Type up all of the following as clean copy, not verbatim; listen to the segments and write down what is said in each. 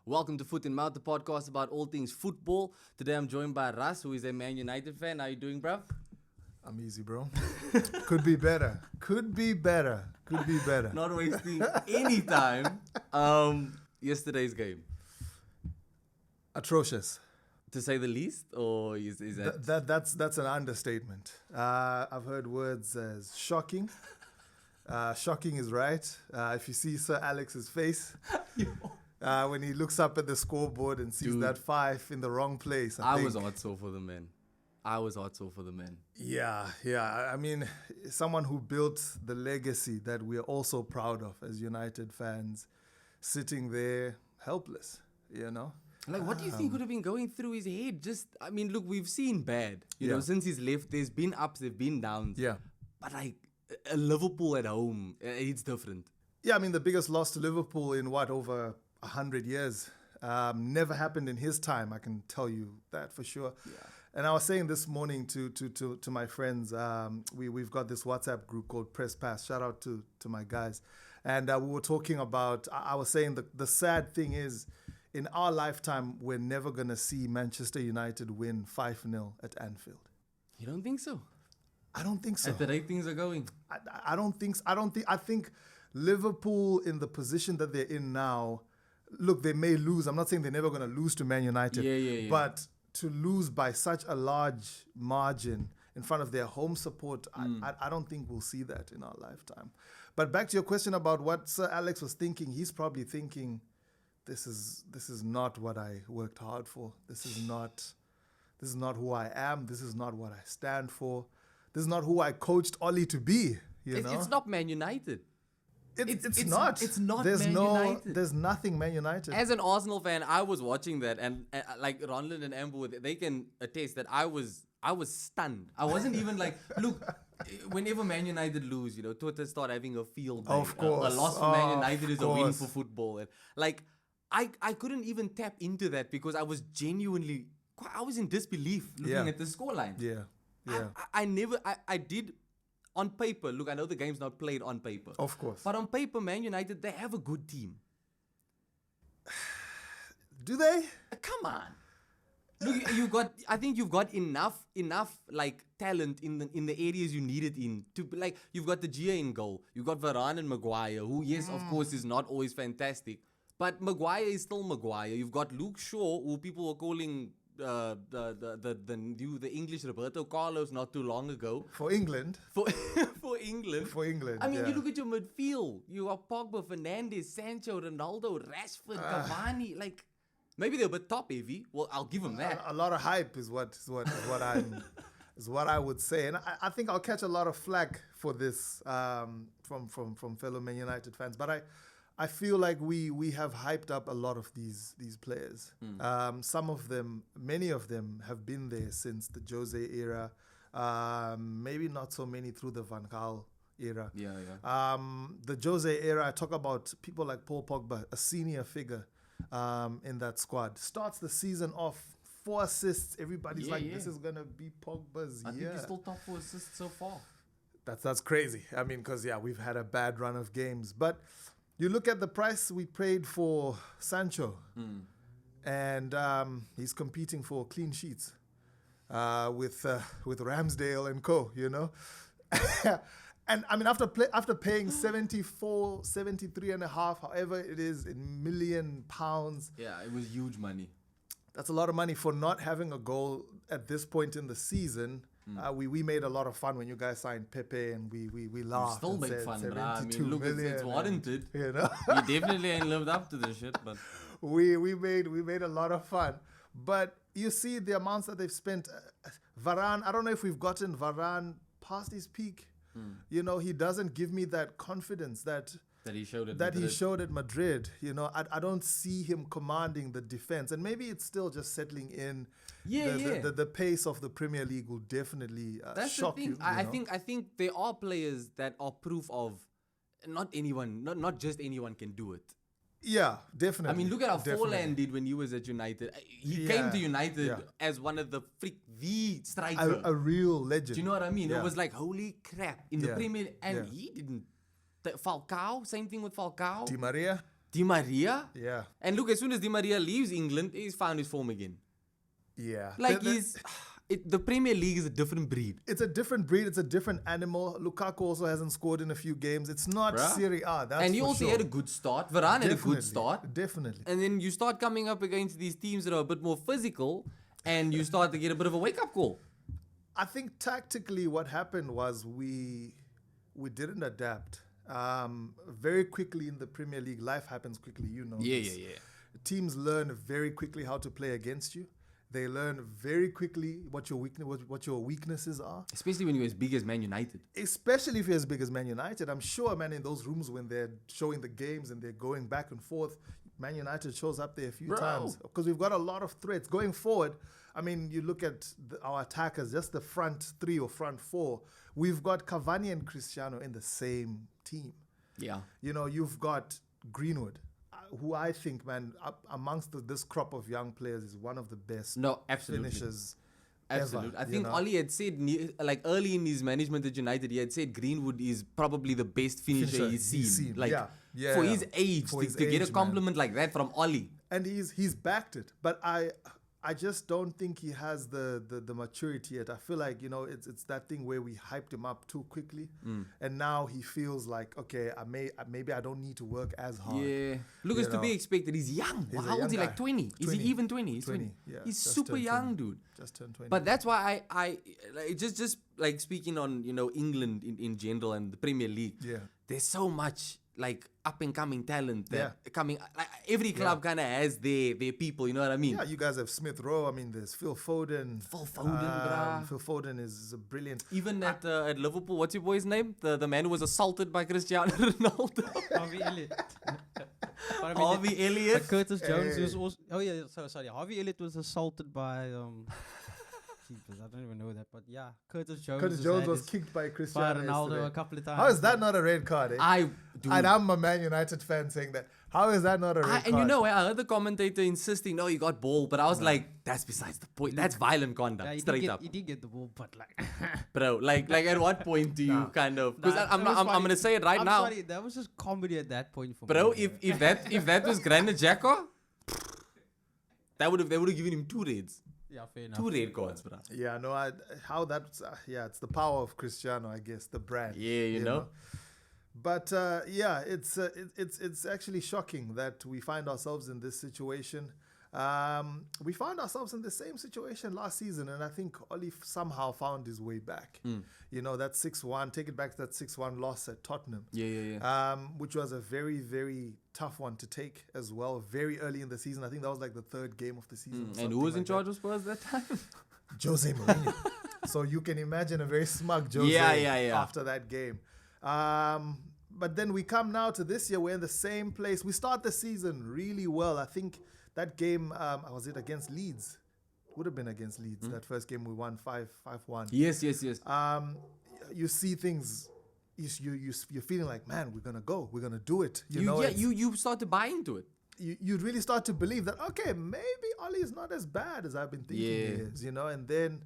Welcome to Foot in Mouth, the podcast about all things football. Today I'm joined by Russ, who is a Man United fan. How you doing, bruv? I'm easy, bro. Could be better. Not wasting any time. Yesterday's game, Atrocious. to say the least, or is that... That's an understatement. I've heard words as shocking. Shocking is right. If you see Sir Alex's face when he looks up at the scoreboard and sees that 5 in the wrong place, I was heart sore for the men. Yeah. I mean, someone who built the legacy that we're also proud of as United fans, sitting there helpless, you know? Like, what do you think could have been going through his head? Look, we've seen bad. You know, since he's left, there's been ups, there's been downs. Yeah. But like, a Liverpool at home, it's different. Yeah, I mean, the biggest loss to Liverpool in over 100 years. Never happened in his time, I can tell you that for sure. Yeah. And I was saying this morning to my friends, we've got this WhatsApp group called Press Pass. Shout out to my guys. And we were talking about, I was saying the sad thing is, in our lifetime, we're never going to see Manchester United win 5-0 at Anfield. You don't think so? I don't think so. At the rate things are going. I think Liverpool, in the position that they're in now, look, they may lose. I'm not saying they're never going to lose to Man United. Yeah. But to lose by such a large margin in front of their home support, I don't think we'll see that in our lifetime. But back to your question about what Sir Alex was thinking, he's probably thinking, this is not what I worked hard for. This is not who I am. This is not what I stand for. This is not who I coached Ollie to be. It's not Man United. It's not. It's not there's Man United. There's nothing Man United. As an Arsenal fan, I was watching that, and like Ronald and Amber, they can attest that I was stunned. I wasn't even like, look, whenever Man United lose, Twitter start having a field day. Of course. A loss for Man United is a win for football. And like, I couldn't even tap into that because I was genuinely, I was in disbelief looking at the scoreline. Yeah. I did. On paper, look, I know the game's not played on paper. Of course. But on paper, Man United, they have a good team. Do they? Come on. Look, I think you've got enough like talent in the areas you need it in. You've got the Gia in goal. You've got Varane and Maguire, who, yes, of course, is not always fantastic. But Maguire is still Maguire. You've got Luke Shaw, who people were calling the English Roberto Carlos not too long ago. For England. For England. I mean, you look at your midfield. You have Pogba, Fernandes, Sancho, Ronaldo, Rashford, Cavani. Like, maybe they're a bit top heavy. Well, I'll give them that. A lot of hype is what I would say, and I think I'll catch a lot of flack for this from fellow Man United fans. But I feel like we have hyped up a lot of these players. Some of them, many of them, have been there since the Jose era. Maybe not so many through the Van Gaal era. Yeah. The Jose era, I talk about people like Paul Pogba, a senior figure in that squad. Starts the season off 4 assists. Everybody's this is going to be Pogba's year. I think he's still top 4 assists so far. That's crazy. I mean, because, we've had a bad run of games. But you look at the price we paid for Sancho, and he's competing for clean sheets with Ramsdale and co. And I mean, after paying 73 and a half, however it is in £1 million. Yeah, it was huge money. That's a lot of money for not having a goal at this point in the season. We made a lot of fun when you guys signed Pepe, and we laughed. We still make fun, bro. I mean, look, it's warranted. You definitely ain't lived up to this shit, but we made a lot of fun. But you see the amounts that they've spent. Varane, I don't know if we've gotten Varane past his peak. He doesn't give me that confidence that he showed at Madrid. I don't see him commanding the defense, and maybe it's still just settling in. The pace of the Premier League will definitely shock you. I think there are players that are proof of not just anyone can do it. Yeah, definitely. I mean, look at how Forlan did when he was at United. He came to United as one of the striker. A real legend. Do you know what I mean? It was like, holy crap. In the Premier, and he didn't. Falcao, same thing with Falcao. Di Maria. Di Maria? Yeah. And look, as soon as Di Maria leaves England, he's found his form again. Yeah. Like the Premier League is a different breed. It's a different breed. It's a different animal. Lukaku also hasn't scored in a few games. It's not Serie A. That's and he for also sure. had a good start. Varane had a good start. Definitely. And then you start coming up against these teams that are a bit more physical, and you start to get a bit of a wake-up call. I think tactically what happened was we didn't adapt. Very quickly in the Premier League, life happens quickly, you know. Yeah. Teams learn very quickly how to play against you. They learn very quickly what your weaknesses are. Especially when you're as big as Man United. Especially if you're as big as Man United. I'm sure, man, in those rooms when they're showing the games and they're going back and forth, Man United shows up there a few times. Because we've got a lot of threats. Going forward, I mean, you look at our attackers, just the front three or front four, we've got Cavani and Cristiano in the same team. Yeah. You know, you've got Greenwood, who I think, man, amongst this crop of young players is one of the best finishers Absolutely. ever, I think Oli had said, like early in his management at United, he had said Greenwood is probably the best finisher he's seen. Like, for his age, to get a compliment like that from Oli. And he's backed it. But I just don't think he has the maturity yet. I feel like, you know, it's that thing where we hyped him up too quickly. And now he feels like, okay, maybe I don't need to work as hard. Yeah. Look, it's to be expected. He's young. How old is he? Like 20? Is he even 20? He's 20. Yeah, he's super young, dude. Just turned 20. But that's why I like, just like speaking on, you know, England in general and the Premier League. Yeah. There's so much like up and coming talent that coming. Like, every club kind of has their people. You know what I mean? Yeah, you guys have Smith Rowe. I mean, there's Phil Foden. Bruh. Phil Foden is a brilliant. Even at Liverpool, what's your boy's name? The man who was assaulted by Cristiano Ronaldo. Harvey Elliott. Harvey Elliott. Curtis Jones was also. Oh yeah, sorry. Harvey Elliott was assaulted by. I don't even know that, but yeah, Curtis Jones was kicked by Cristiano Ronaldo yesterday. a couple of times. How is that not a red card? Eh? And I'm a Man United fan saying that. How is that not a red card? And you know, I heard the commentator insisting, no, you got ball, but I was like, that's besides the point. That's violent conduct, straight up. He did get the ball, but like, bro, like at what point do you kind of? Because I'm gonna say it right now. Sorry, that was just comedy at that point for bro, me. if that was Granit Xhaka, they would have given him 2 reds. Yeah, fair enough. 2 red cards, bro. Yeah, no, it's the power of Cristiano, I guess, the brand. Yeah, you know. But it's actually shocking that we find ourselves in this situation. We found ourselves in the same situation last season, and I think Oli somehow found his way back. You know, that 6-1, take it back to that 6-1 loss at Tottenham. Yeah. Which was a very, very tough one to take as well, very early in the season. I think that was like the 3rd game of the season. And who was in charge of Spurs that time? Jose Mourinho. So you can imagine a very smug Jose after that game. But then we come now to this year, we're in the same place. We start the season really well. I think that game, was it against Leeds? Would have been against Leeds. That first game we won 5-1. Yes. You see things, you're feeling like, man, we're going to go. We're going to do it. You start to buy into it. You really start to believe that, okay, maybe Oli is not as bad as I've been thinking he is, you know. And then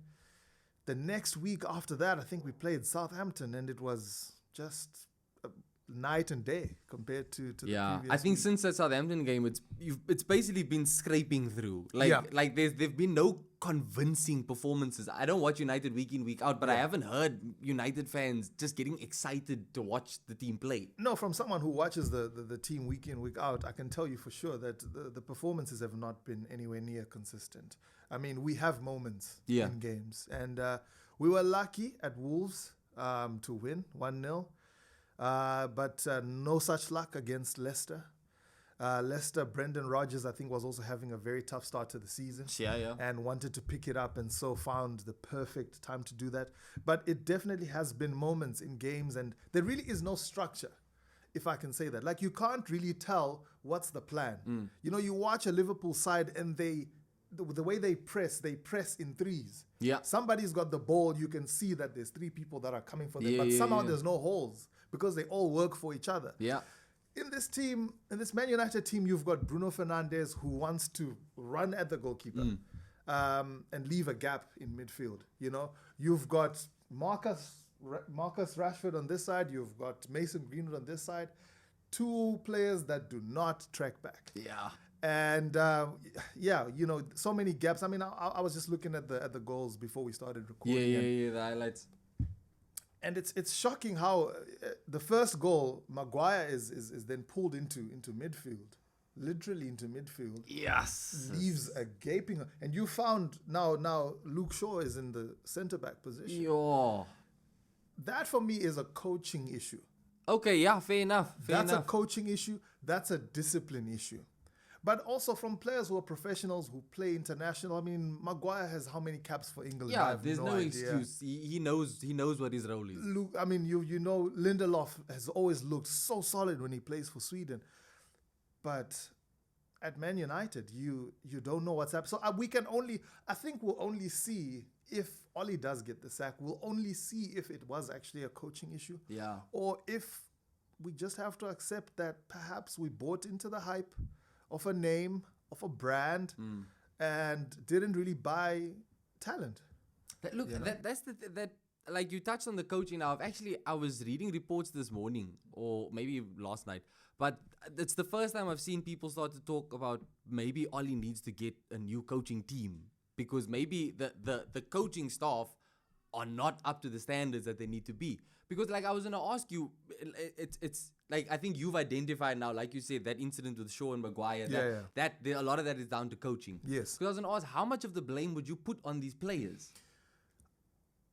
the next week after that, I think we played Southampton, and it was just night and day compared to the previous I think week. since that Southampton game, it's basically been scraping through. Like there've been no convincing performances. I don't watch United week in, week out, but I haven't heard United fans just getting excited to watch the team play. No, from someone who watches the team week in, week out, I can tell you for sure that the performances have not been anywhere near consistent. I mean, we have moments in games, and we were lucky at Wolves to win 1-0. But no such luck against Leicester. Leicester, Brendan Rodgers, I think, was also having a very tough start to the season. And wanted to pick it up, and so found the perfect time to do that. But it definitely has been moments in games, and there really is no structure, if I can say that. Like, you can't really tell what's the plan. You know, you watch a Liverpool side, and the way they press in threes. Somebody's got the ball. You can see that there's 3 people that are coming for them, but somehow there's no holes because they all work for each other. In this team, in this Man United team, you've got Bruno Fernandes, who wants to run at the goalkeeper and leave a gap in midfield. You know, you've got Marcus Rashford on this side. You've got Mason Greenwood on this side. two players that do not track back. Yeah. And so many gaps. I mean, I was just looking at the goals before we started recording. Yeah, the highlights. And it's shocking how the first goal, Maguire is then pulled into midfield, literally into midfield. Yes. Leaves a gaping, and you found now Luke Shaw is in the centre back position. Yo. That for me is a coaching issue. Okay, yeah, fair enough. That's a coaching issue. That's a discipline issue. But also from players who are professionals who play international. I mean, Maguire has how many caps for England? I Yeah, have there's no idea. excuse. He knows what his role is. Luke, I mean, you know, Lindelof has always looked so solid when he plays for Sweden, but at Man United, you don't know what's happening. So I think we'll only see if Oli does get the sack. We'll only see if it was actually a coaching issue, Yeah. or if we just have to accept that perhaps we bought into the hype of a name, of a brand, and didn't really buy talent. Look, that's that. Like you touched on the coaching now. I was reading reports this morning or maybe last night, but it's the first time I've seen people start to talk about maybe Oli needs to get a new coaching team because maybe the coaching staff are not up to the standards that they need to be. Because like I was gonna ask you, it's like I think you've identified now, like you said, that incident with Shaw and Maguire. That a lot of that is down to coaching. Yes. Because I was gonna ask, how much of the blame would you put on these players?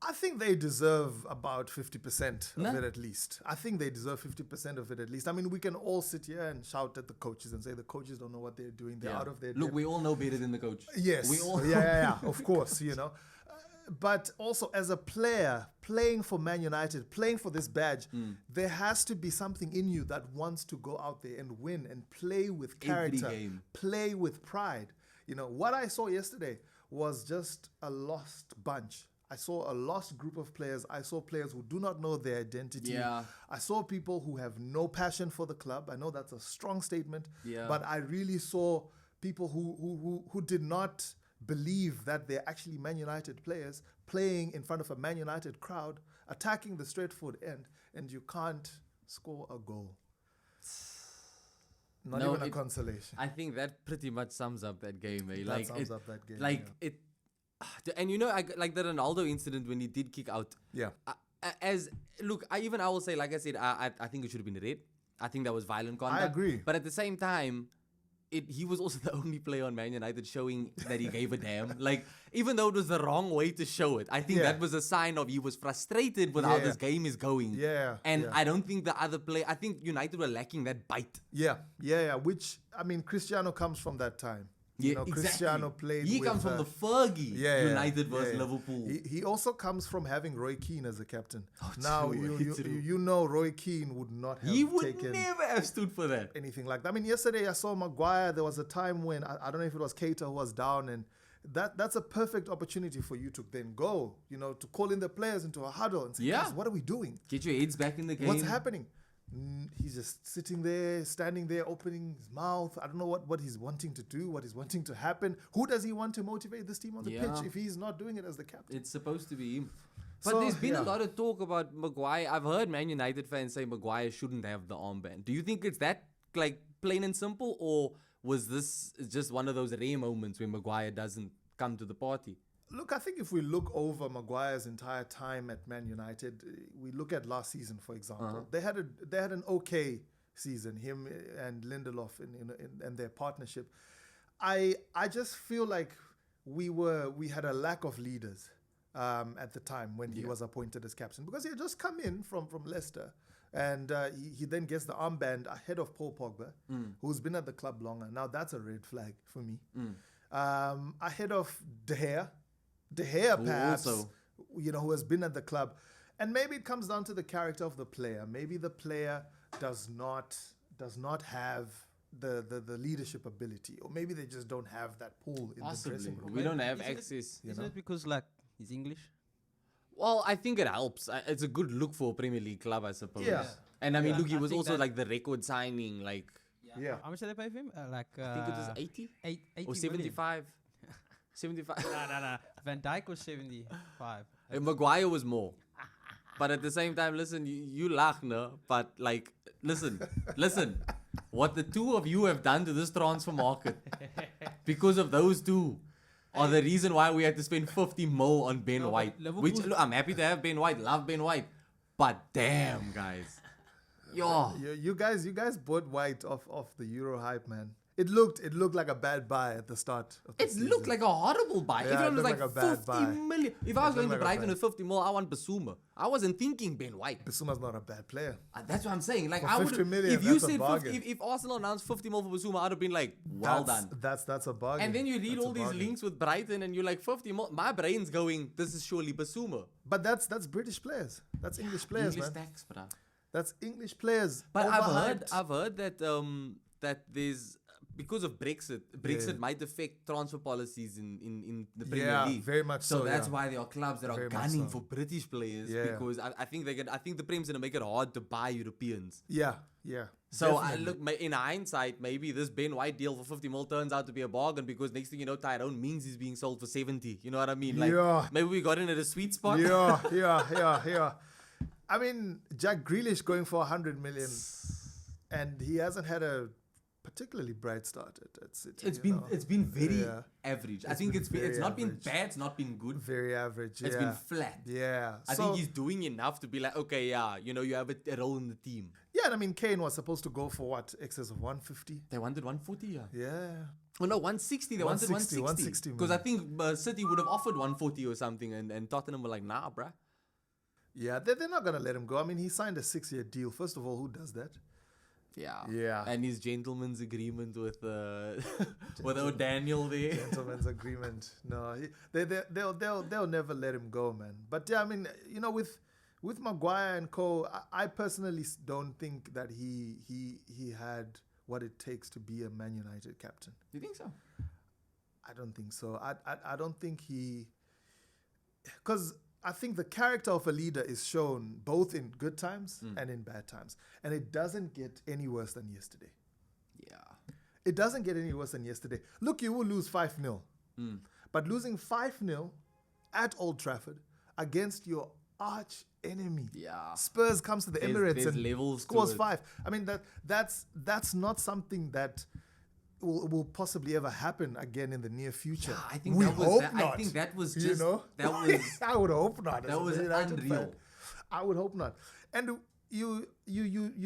I think they deserve about 50% of it at least. I think they deserve 50% of it at least. I mean, we can all sit here and shout at the coaches and say the coaches don't know what they're doing. They're out of their Look, depth. we all know better than the coach. Yes. We all Yeah, of course, you know. But also as a player, playing for Man United, playing for this badge, there has to be something in you that wants to go out there and win and play with character, Every game. play with pride. You know, what I saw yesterday was just a lost bunch. I saw a lost group of players. I saw players who do not know their identity. Yeah. I saw people who have no passion for the club. I know that's a strong statement, Yeah. but I really saw people who did not believe that they're actually Man United players playing in front of a Man United crowd, attacking the straight forward end, and you can't score a goal. Not even a consolation. I think that pretty much sums up that game, eh? That sums up that game. Like it, and you know, like the Ronaldo incident when he did kick out. Yeah. I will say, like I said, I think it should have been red. I think that was violent conduct. I agree. But at the same time, he was also the only player on Man United showing that he gave a damn. Like, even though it was the wrong way to show it, I think that was a sign of he was frustrated with how this game is going. Yeah. And I don't think the other player, I think United were lacking that bite. Yeah. Which, I mean, Cristiano comes from that time. You know, exactly. Cristiano played He with, comes from the Fergie United versus Liverpool. He also comes from having Roy Keane as a captain. Oh, now, true, you know Roy Keane would not have He would taken never have stood for that. anything like that. I mean, yesterday I saw Maguire. There was a time when, I don't know if it was Keita who was down, and that's a perfect opportunity for you to then go, you know, to call in the players into a huddle and say, guys, what are we doing? Get your heads back in the game. What's happening? He's just sitting there, standing there, opening his mouth. I don't know what he's wanting to do, what he's wanting to happen. Who does he want to motivate this team on the pitch if he's not doing it as the captain? It's supposed to be him. But there's been a lot of talk about Maguire. I've heard Man United fans say Maguire shouldn't have the armband. Do you think it's that, like, plain and simple? Or was this just one of those rare moments where Maguire doesn't come to the party? Look, I think if we look over Maguire's entire time at Man United, we look at last season, for example. They had an okay season, him and Lindelof and their partnership. I just feel like we had a lack of leaders at the time when he was appointed as captain, because he had just come in from Leicester, and he then gets the armband ahead of Paul Pogba, who's been at the club longer. Now that's a red flag for me. Ahead of De Gea, perhaps, also, you know, who has been at the club. And maybe it comes down to the character of the player. Maybe the player does not have the leadership ability, or maybe they just don't have that pull in the dressing room. We don't have access. Isn't it because, like, he's English? Well, I think it helps. It's a good look for a Premier League club, I suppose. Yeah. And I mean, look, he I was think also that- like the record signing, like, Yeah. How much did they pay for him? I think it was 80 80 or 75. 75. Nah. Van Dijk was 75. And Maguire was more. But at the same time, listen, you laugh, no? But like, listen. What the two of you have done to this transfer market, because of those two, are the reason why we had to spend 50 mil on Ben No, but White. Which, Liverpool's- look, I'm happy to have Ben White. Love Ben White. But damn, guys. Yo. You guys bought White off the Euro hype, man. It looked like a bad buy at the start of the It season. looked like a horrible buy. Yeah, Everyone it was looked like, like a bad 50 buy. million. If I was going to looked like a Brighton bad- with 50 mil, I want Basuma. I wasn't thinking Ben White. Basuma's not a bad player. That's what I'm saying. Like, For I 50 would. million, If you that's a said 50, bargain. if Arsenal announced 50 mil for Basuma, I'd have been like, well done. That's a bargain. And then you read That's a all these bargain. links with Brighton, and you're like 50 mil. My brain's going, this is surely Basuma. But that's British players. That's English players, English man. tax, bruh. That's English players. But Overhyped. I've heard that that there's, because of Brexit Yeah. might affect transfer policies in the Premier Yeah, League. very much so. that's yeah. why there are clubs that are Very much gunning so. for British players, Yeah. because I think I think the Prem's gonna make it hard to buy Europeans. Yeah. So Definitely. in hindsight, maybe this Ben White deal for 50 mil turns out to be a bargain, because next thing you know, Tyrone Mings is being sold for 70. You know what I mean? Like, Yeah. maybe we got in at a sweet spot. Yeah. I mean, Jack Grealish going for 100 million, and he hasn't had a particularly bright start at City. It's been very Yeah. average. I It's think been it's very not been average. bad, it's not been good. very average. Yeah. It's been flat. Yeah. I think he's doing enough to be like, okay, yeah, you know, you have a role in the team. Yeah, and I mean, Kane was supposed to go for what, excess of 150. They wanted 140, yeah. Yeah. Oh no, 160. They wanted 160, 160. 160 Because I think City would have offered 140 or something, and Tottenham were like, nah, bruh. Yeah, they're not gonna let him go. I mean, he signed a 6-year deal. First of all, who does that? Yeah. Yeah. And his gentleman's agreement with with O'Daniel there. Gentleman's agreement. No, they'll never let him go, man. But yeah, I mean, you know, with Maguire and co, I personally don't think that he had what it takes to be a Man United captain. You think so? I don't think so. I don't think because I think the character of a leader is shown both in good times and in bad times. And it doesn't get any worse than yesterday. Yeah. It doesn't get any worse than yesterday. Look, you will lose 5-0. But losing 5-0 at Old Trafford against your arch enemy. Yeah. Spurs comes to the Emirates there's and levels to scores it. 5. I mean, that's not something that will possibly ever happen again in the near future. Yeah, I think we that was hope that, not. I think that was You just know? that was I would hope not. as that a was Man United unreal. fan. I would hope not. And you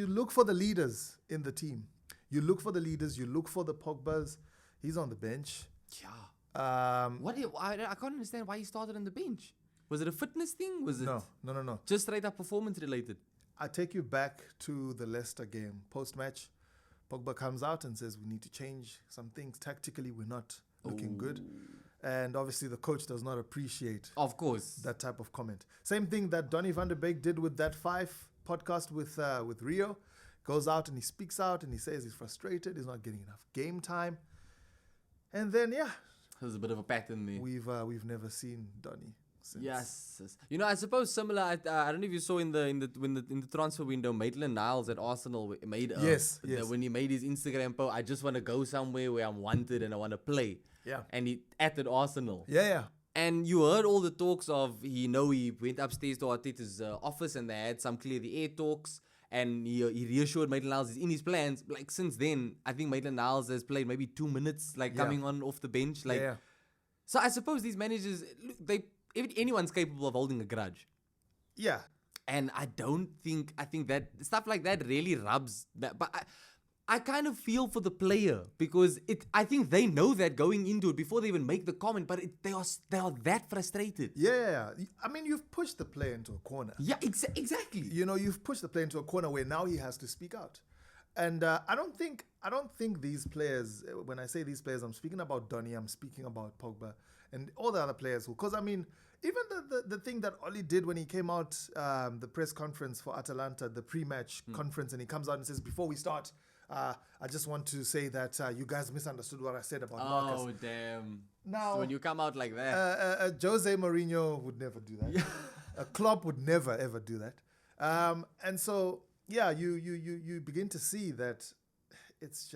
look for the leaders in the team. You look for the leaders. You look for the Pogbas. He's on the bench. Yeah. I can't understand why he started on the bench. Was it a fitness thing? Was it No. just straight up performance related? I take you back to the Leicester game. Post-match, Pogba comes out and says, we need to change some things. Tactically, we're not looking good. And obviously, the coach does not appreciate Of course. that type of comment. Same thing that Donny van der Beek did with that 5 podcast with Rio. Goes out and he speaks out and he says he's frustrated. He's not getting enough game time. And then, There's a bit of a pattern there. we've never seen Donny since. Yes. You know, I suppose similar. I don't know if you saw in the transfer window, Maitland-Niles at Arsenal made Yes. when he made his Instagram post. I just want to go somewhere where I'm wanted and I want to play. Yeah. And he added Arsenal. Yeah. And you heard all the talks of he went upstairs to Arteta's office and they had some clear the air talks. And he reassured Maitland-Niles is in his plans. Like since then, I think Maitland-Niles has played maybe 2 minutes, like coming on off the bench. Like, Yeah. So I suppose these managers, anyone's capable of holding a grudge. Yeah. And I think that stuff like that really rubs that. But I kind of feel for the player because I think they know that going into it before they even make the comment, but they are that frustrated. Yeah. I mean, you've pushed the player into a corner. Yeah, exactly. You know, you've pushed the player into a corner where now he has to speak out. And I don't think these players, when I say these players, I'm speaking about Donny, I'm speaking about Pogba and all the other players. Because, I mean, even the thing that Oli did when he came out, the press conference for Atalanta, the pre-match conference, and he comes out and says, before we start, I just want to say that you guys misunderstood what I said about Marcus. Oh, damn. Now, So when you come out like that. Jose Mourinho would never do that. Klopp would never, ever do that. And so, yeah, you begin to see that he's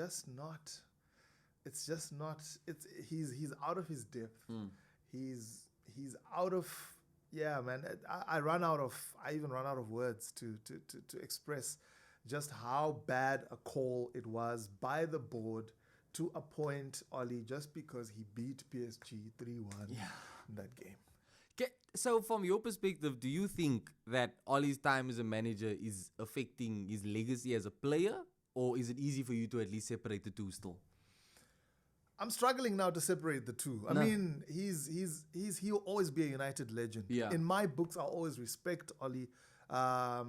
he's out of his depth. He's out of, yeah, man. I even run out of words to express just how bad a call it was by the board to appoint Oli just because he beat PSG 3-1 in that game. So from your perspective, do you think that Ollie's time as a manager is affecting his legacy as a player, or is it easy for you to at least separate the two still? I'm struggling now to separate the two. I mean, he'll always be a United legend. Yeah. In my books, I'll always respect Oli. I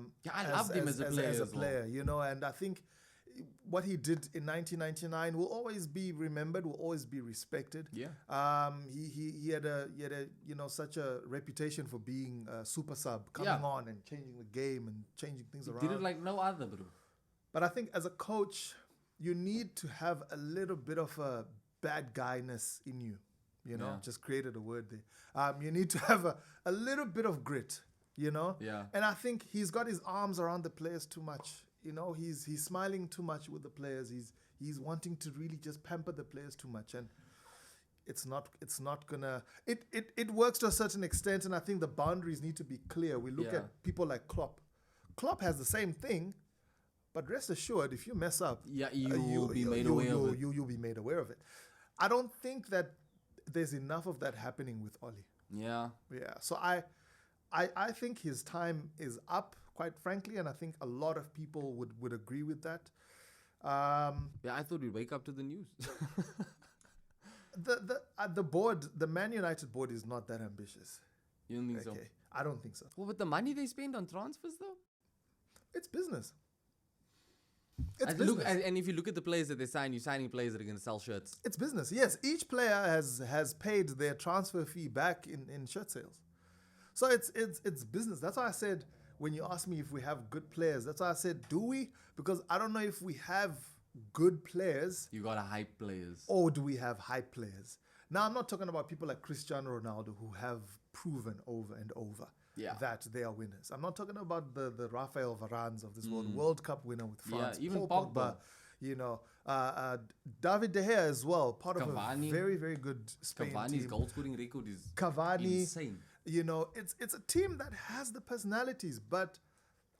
loved him as a player. You know, and I think what he did in 1999 will always be remembered, will always be respected. Yeah. He had a such a reputation for being a super sub, coming on and changing the game and changing things around. Did it like no other, bro. But I think as a coach, you need to have a little bit of a bad guyness in you. You know, just created a word there. You need to have a little bit of grit. You know. Yeah. And I think he's got his arms around the players too much. You know, he's smiling too much with the players. He's wanting to really just pamper the players too much, and it's not gonna. It works to a certain extent, and I think the boundaries need to be clear. We look at people like Klopp. Klopp has the same thing, but rest assured, if you mess up, you'll be made aware of it. You'll be made aware of it. I don't think that there's enough of that happening with Oli. Yeah. Yeah. So I think his time is up, quite frankly, and I think a lot of people would agree with that. I thought we'd wake up to the news. The board, the Man United board, is not that ambitious. You don't think so? I don't think so. Well, but the money they spend on transfers, though? It's business. And if you look at the players that they sign, you're signing players that are going to sell shirts. It's business, yes. Each player has paid their transfer fee back in shirt sales. So it's business. That's why I said, when you asked me if we have good players, that's why I said, do we? Because I don't know if we have good players. You got to hype players. Or do we have hype players? Now, I'm not talking about people like Cristiano Ronaldo who have proven over and over that they are winners. I'm not talking about the Rafael Varans of this World Cup winner with France. Yeah, even Paul Pogba. You know, David De Gea as well, part Cavani. of a very, very good Spain Cavani's team. goal scoring record is Cavani, insane. You know, it's a team that has the personalities, but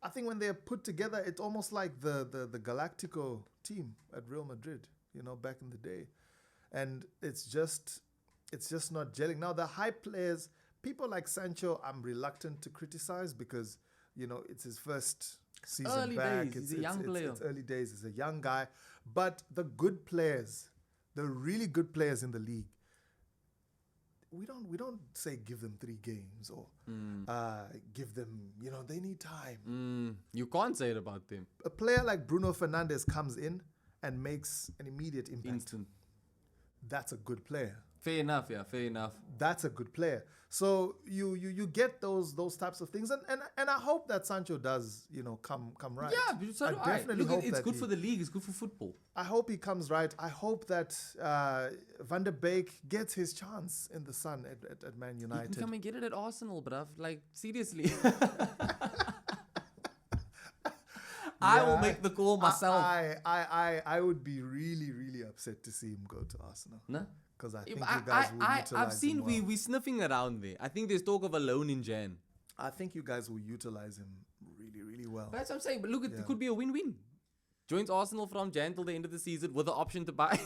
I think when they're put together, it's almost like the Galactico team at Real Madrid, you know, back in the day. And it's just not gelling. Now, the high players, people like Sancho, I'm reluctant to criticize because, you know, it's his first season Early back. days. He's a young player. It's early days. He's a young guy. But the good players, the really good players in the league, we don't say give them 3 games or give them, you know, they need time. You can't say it about them. A player like Bruno Fernandes comes in and makes an immediate impact. Instant. That's a good player. Fair enough, yeah, fair enough. That's a good player. So you get those types of things, and I hope that Sancho does, you know, come right. Yeah, so do I. definitely hope it's that good for the league. It's good for football. I hope he comes right. I hope that Van der Beek gets his chance in the sun at Man United. You can come and get it at Arsenal, bruv. Like, seriously. I will make the call myself. I would be really, really upset to see him go to Arsenal. No? Because I think you guys will utilize I've seen him well. we sniffing around there. I think there's talk of a loan in Jan. I think you guys will utilize him really, really well. That's what I'm saying. But look, it could be a win-win. Joins Arsenal from Jan till the end of the season with the option to buy.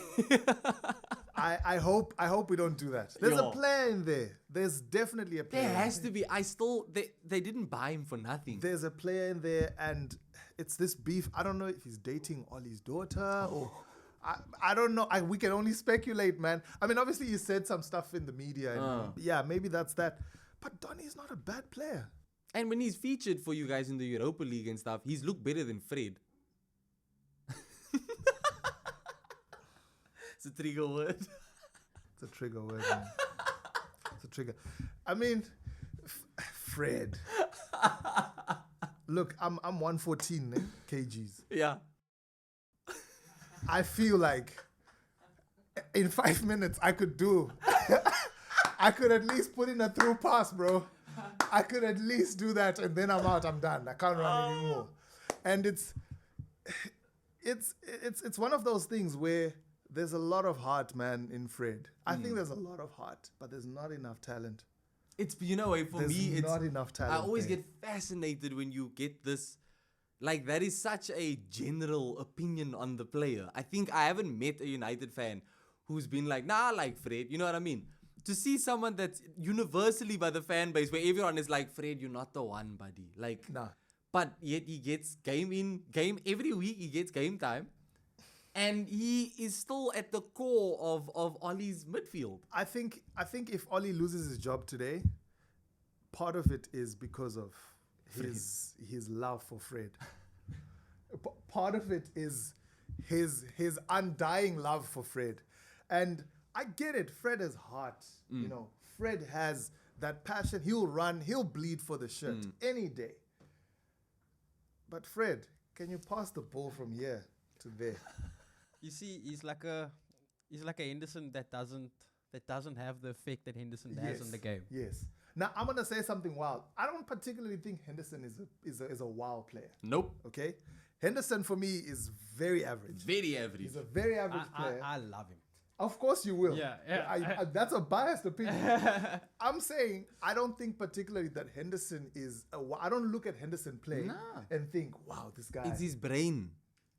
I hope we don't do that. There's a player in there. There's definitely a player. There has to be. They didn't buy him for nothing. There's a player in there, and it's this beef. I don't know if he's dating Ollie's daughter or I don't know. We can only speculate, man. I mean, obviously you said some stuff in the media. And yeah, maybe that's that. But Donny is not a bad player. And when he's featured for you guys in the Europa League and stuff, he's looked better than Fred. It's a trigger word. It's a trigger word, man. It's a trigger. I mean, Fred. Look, I'm 114 kgs. Yeah. I feel like in 5 minutes I could at least put in a through pass, bro. I could at least do that, and then I'm out. I'm done. I can't run anymore. And it's one of those things where there's a lot of heart, man, in Fred. I think there's a lot of heart, but there's not enough talent. It's, you know, for there's me, it's not enough talent. I always there. get fascinated when you get this Like, that is such a general opinion on the player. I think I haven't met a United fan who's been like, nah, I like Fred. You know what I mean? To see someone that's universally by the fan base, where everyone is like, Fred, you're not the one, buddy. Like, Nah. but yet he gets game every week. He gets game time, and he is still at the core of Ollie's midfield. I think if Ollie loses his job today, part of it is because of his love for Fred. Part of it is his undying love for Fred. And I get it. Fred has heart. You know, Fred has that passion. He'll run. He'll bleed for the shirt any day. But Fred, can you pass the ball from here to there? You see, he's like a Henderson that doesn't have the effect that Henderson has on the game. Yes. Now I'm gonna say something wild. I don't particularly think Henderson is a wild player. Nope. Okay, Henderson for me is very average. Very average. He's a very average player. I love him. Of course you will. Yeah. I that's a biased opinion. I'm saying I don't think particularly that Henderson is. I don't look at Henderson play and think, wow, this guy. It's his brain.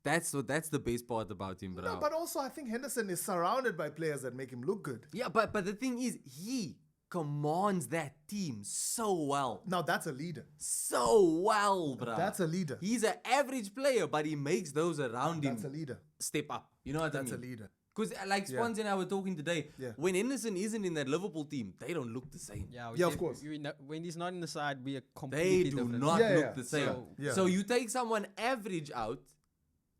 That's the best part about him, bro. No, but also I think Henderson is surrounded by players that make him look good. Yeah, but the thing is, he commands that team so well. Now that's a leader. So well, bro. That's a leader. He's an average player, but he makes those around him That's a leader. step up. You know what I mean? That's a leader. Because like Swans and I were talking today, Yeah. when Henderson isn't in that Liverpool team, they don't look the same. Yeah, of course. When he's not in the side, we are They completely do different. not Yeah, look yeah. the same. So- Yeah. So you take someone average out,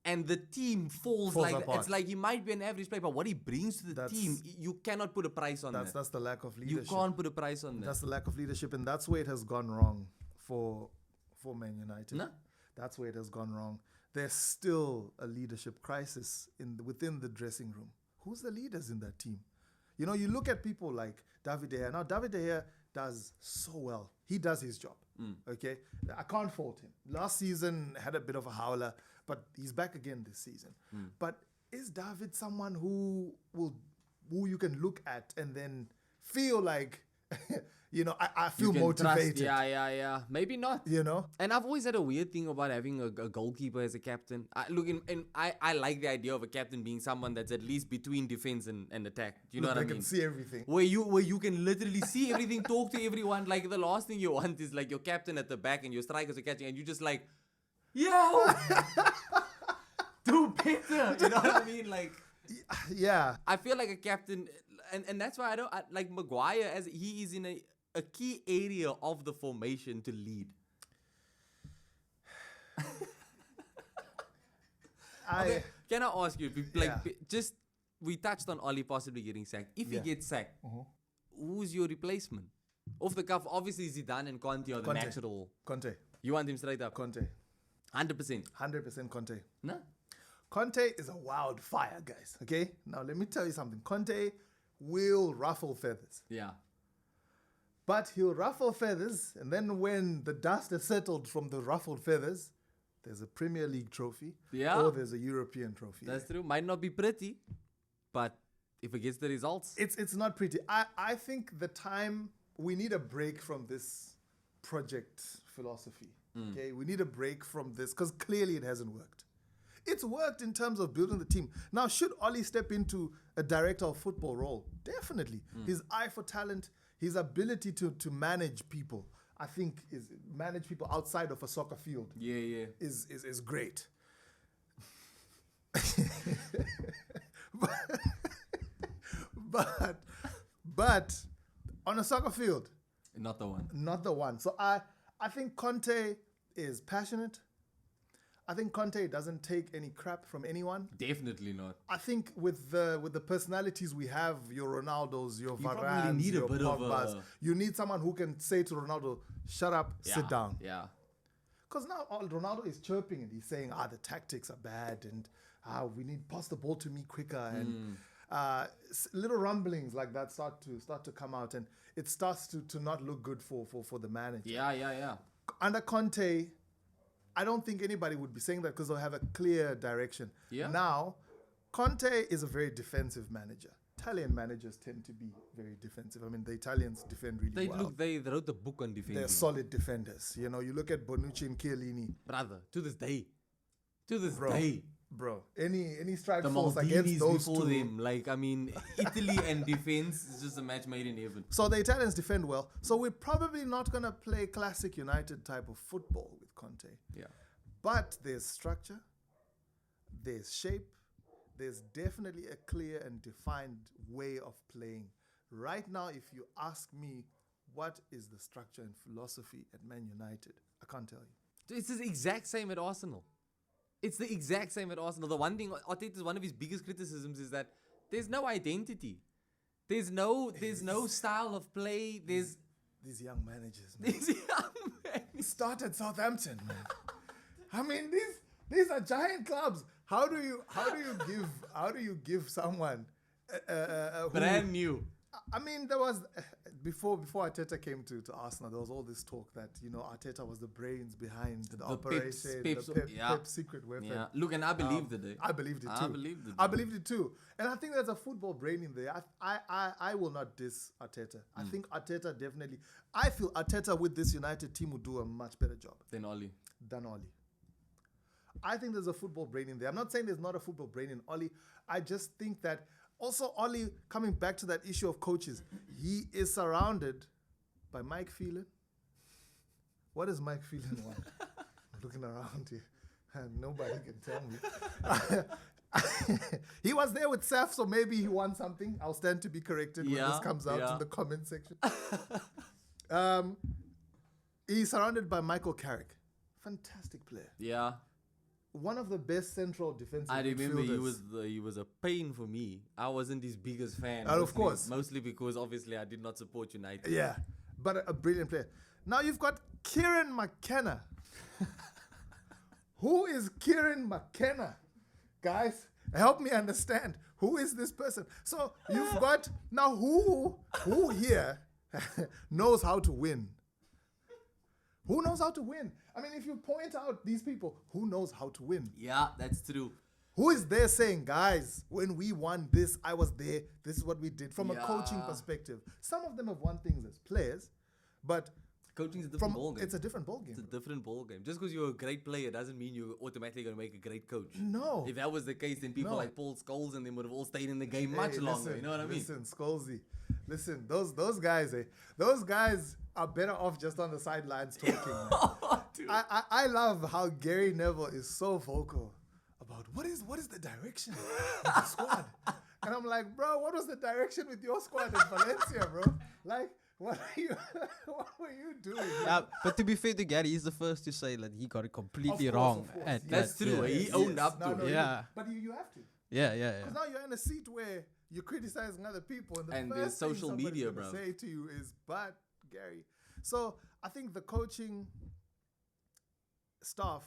and the team falls like that. apart. It's like he might be an average player, but what he brings to the That's- team, you cannot put a price on that. That's the lack of You leadership. can't put a price on that. That's the lack of leadership, and that's where it has gone wrong for Man United. No. That's where it has gone wrong. There's still a leadership crisis within the dressing room. Who's the leaders in that team? You know, you look at people like David De Gea. Now, David De Gea does so well. He does his job. Okay? I can't fault him. Last season had a bit of a howler, but he's back again this season. But is David someone who you can look at and then feel like, you know, I feel You can motivated. trust- yeah. Maybe not. You know? And I've always had a weird thing about having a goalkeeper as a captain. I like the idea of a captain being someone that's at least between defense and attack. Do you know what I They mean? can see everything. Where you can literally see everything, talk to everyone. Like, the last thing you want is like your captain at the back and your strikers are catching, and you just like, yo, do better. You know what I mean? Like, Yeah. I feel like a captain, and that's why I like Maguire, as he is in a key area of the formation to lead. Okay, can I ask you, we touched on Ollie possibly getting sacked. If he gets sacked, who's your replacement? Off the cuff, obviously Zidane and Conte are the Conte. natural. Conte. You want him straight up? Conte. 100%. 100% Conte. No? Conte is a wildfire, guys. Okay? Now, let me tell you something. Conte will ruffle feathers. Yeah. But he'll ruffle feathers, and then when the dust has settled from the ruffled feathers, there's a Premier League trophy. Yeah. Or there's a European trophy. That's true. Might not be pretty, but if it gets the results. It's not pretty. I think the time we need a break from this project philosophy. Okay, we need a break from this because clearly it hasn't worked. It's worked in terms of building the team. Now, should Ollie step into a director of football role? Definitely. His eye for talent, his ability to manage people, I think is manage people outside of a soccer field. Yeah. Is great. but on a soccer field, Not the one. not the one. So I think Conte is passionate. I think Conte doesn't take any crap from anyone. Definitely not. I think with the personalities we have, your Ronaldos, your probably Varane, need a your bit of Pogbas, a- you need someone who can say to Ronaldo, "Shut up, sit down." Yeah. Because now Ronaldo is chirping and he's saying, the tactics are bad and we need pass the ball to me quicker and little rumblings like that start to come out and it starts to not look good for the manager. Yeah. Under Conte, I don't think anybody would be saying that because they'll have a clear direction. Yeah. Now, Conte is a very defensive manager. Italian managers tend to be very defensive. I mean, the Italians defend really well. They wrote the book on defending. They're solid defenders. You know, you look at Bonucci and Chiellini. Brother, to this day. Day. Bro, any strike The force Maldinis against those before two. them. Like, I mean, Italy and defense is just a match made in heaven. So the Italians defend well. So we're probably not going to play classic United type of football with Conte. Yeah. But there's structure, there's shape, there's definitely a clear and defined way of playing. Right now, if you ask me what is the structure and philosophy at Man United, I can't tell you. It's the exact same at Arsenal. It's the exact same at Arsenal. The one thing Arteta's one of his biggest criticisms is that there's no identity. There's no style of play. There's these young managers, man. these young men. Start at Southampton, man. I mean, these are giant clubs. How do you give someone who, Brand new. I mean, there was before Arteta came to Arsenal, there was all this talk that, you know, Arteta was the brains behind the operation, Pep's Pep's secret weapon. Yeah. Look, and I believed it. I believed it too. I believed it too. And I think there's a football brain in there. I will not diss Arteta. I think Arteta definitely. I feel Arteta with this United team would do a much better job Then Oli. than Oli. I think there's a football brain in there. I'm not saying there's not a football brain in Oli. I just think that also Oli, coming back to that issue of coaches, he is surrounded by Mike Phelan. What does Mike Phelan want? I'm looking around here and nobody can tell me. He was there with Saf, so maybe he won something. I'll stand to be corrected when this comes out in the comment section. He's surrounded by Michael Carrick. Fantastic player. Yeah. One of the best central defensive I remember midfielders. he was a pain for me. I wasn't his biggest fan. Of course. Mostly because obviously I did not support United. Yeah, but a brilliant player. Now you've got Kieran McKenna. Who is Kieran McKenna? Guys, help me understand. Who is this person? So you've got, now who here knows how to win? Who knows how to win? I mean, if you point out these people, who knows how to win? Yeah, that's true. Who is there saying, guys, when we won this, I was there, this is what we did from a coaching perspective. Some of them have won things as players, but coaching is a different ballgame. It's a different ballgame. It's a different ballgame. Just because you're a great player doesn't mean you're automatically going to make a great coach. No. If that was the case, then people like Paul Scholes and them would have all stayed in the game much longer. You know what I mean? Listen, Scholesy. Listen, those guys, those guys are better off just on the sidelines talking. I love how Gary Neville is so vocal about what is the direction of the squad. And I'm like, bro, what was the direction with your squad in Valencia, bro? Like, what were you doing? But to be fair to Gary, he's the first to say that he got it completely Of wrong. course. That's true. He owned up to it. Yeah. But you have to. Yeah. Because now you're in a seat where you're criticizing other people, and the there's first thing social somebody's media, gonna bro. say to you is, "But Gary." So I think the coaching staff,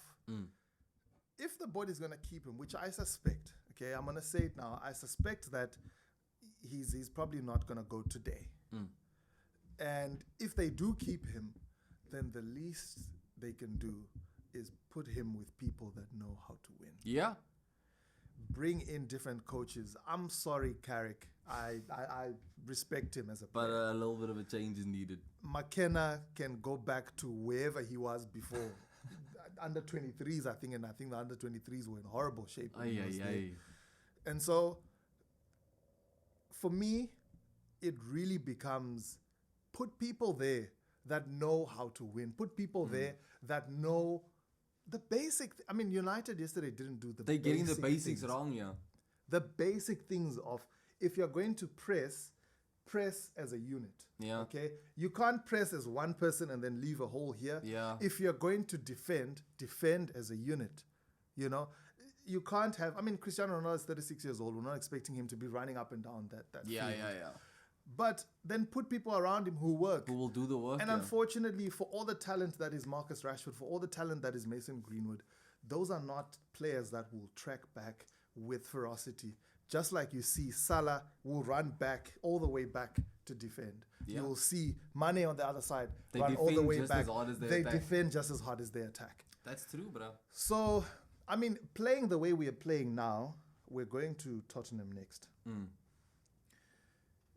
if the body's gonna keep him, which I suspect, okay, I'm gonna say it now. I suspect that he's probably not gonna go today. And if they do keep him, then the least they can do is put him with people that know how to win. Yeah. Bring in different coaches. I'm sorry, Carrick. I respect him as a player. But a little bit of a change is needed. McKenna can go back to wherever he was before. Under 23s, I think, and I think the under 23s were in horrible shape. when he was there. And so, for me, it really becomes put people there that know how to win. Put people there that know the basic. I mean, United yesterday didn't do the. They're getting the basic basics things. wrong, yeah. The basic things of if you're going to press as a unit. Yeah. Okay. You can't press as one person and then leave a hole here. Yeah. If you're going to defend as a unit. You know, you can't have. I mean, Cristiano Ronaldo is 36 years old. We're not expecting him to be running up and down that Yeah. field. But then put people around him who work. Who will do the work. And unfortunately, for all the talent that is Marcus Rashford, for all the talent that is Mason Greenwood, those are not players that will track back with ferocity. Just like you see Salah will run back all the way back to defend. Yeah. You will see Mane on the other side They run all the defend way just back. as hard as they They attack. defend just as hard as they attack. That's true, bro. So, I mean, playing the way we are playing now, we're going to Tottenham next.